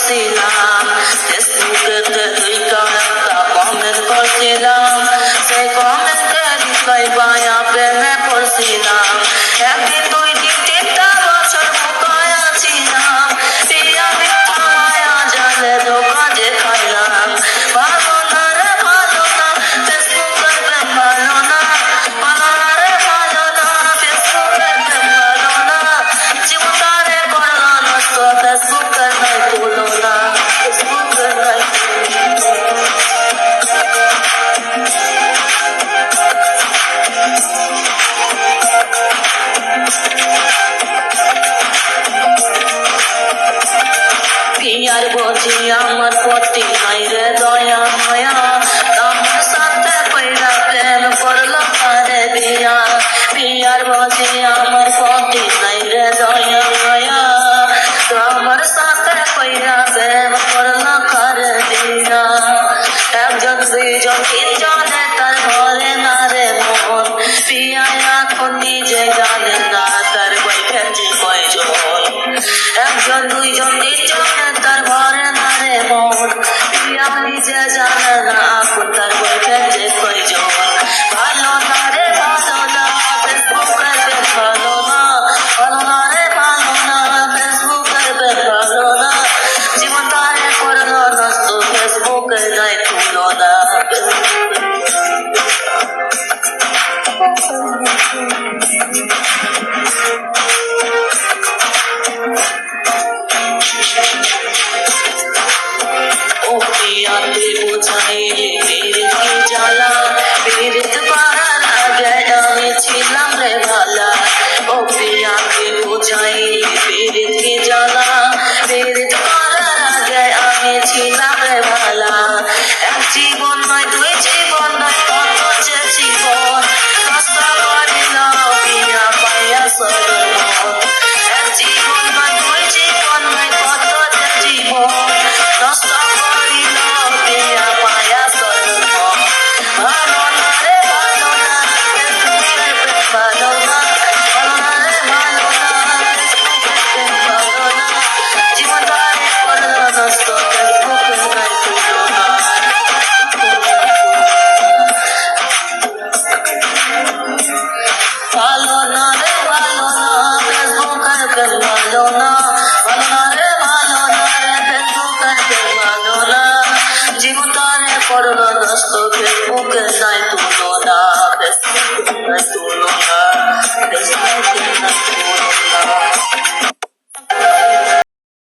করছিলাম, ফেসবুকেতে দুইটা একটা কমেন্ট করছিলাম, সেই কমেন্টে রিপ্লাই পাইয়া প্রেমে পড়ছিলাম। একদিন দুই দিন তিনটা বছর বোকায় ছিলাম, পিয়া মিথ্যা মায়া জালে ধোকা যে খাইলাম। ভালো না রে ভালো না, ফেসবুকের প্রেম ভালো না, ভালো না রে ভালো না, ফেসবুকের প্রেম ভালো না, জীবনটারে করলো নষ্ট, ফেসবুকের নাই তুলনা, ফেসবুকের নাই কি আর বলছি আমার প্রতি নাই রে দয়া মায়া, আমার সাথে কইরা প্রেম করলো আরে বিয়া। পিয়ার বলছি আমার প্রতি নাই রে দয়া মায়া, আমার সাথে কইরা প্রেম করলো আরে বিয়া। একজন দুইজন তিনজনে তার ঘরে না রে মন, পিয়া এখন নিজে জানে না তার বয়ফ্রেন্ড যে কয়জন। একজন দুইজন তিনজনে তার ঘরে না রে মন, পিয়া নিজে জানে না এখন তার বয়ফ্রেন্ড যে কয়জন। ভালো না রে ভালো না, ফেসবুকের প্রেম ভালো না, ভালো না রে ভালো না, ফেসবুকের প্রেম ভালো না, জীবন তারে করলো নষ্ট, ফেসবুকের নাই তুলনা। ও পিয়াতে বোঝাই পীড়িত কি জ্বালা, পীড়িত পারার আগে আমি ছিলাম রে ভালা। ও পিয়াতে বোঝাই পীড়িত কি জ্বালা, পীড়িত পারার আগে আমি ছিলাম রে ভালা। এক জীবন নয় দুই জীবন নয় কত যে জীবন নষ্ট করিল পিয়া পাইয়া সরল। এক জীবন নয় দুই জীবন নয় কত যে জীবন নষ্ট করিল পিয়া পাইয়া সরল। ভালো না রে ভালো না, ফেসবুকের প্রেম ভালো না, ভালো না রে ভালো না, ফেসবুকের প্রেম ভালো না, জীবন তারে করলো নষ্ট, ফেসবুকের নাই তুলনা। ভালো না রে ভালো না, ফেসবুকের প্রেম ভালো না, ভালো না রে ভালো না রে, ফেসবুকের প্রেম ভালো না, জীবন তারে করলো নষ্ট, ফেসবুকের নাই তুলনা, ফেসবুকের নাই তুলনা।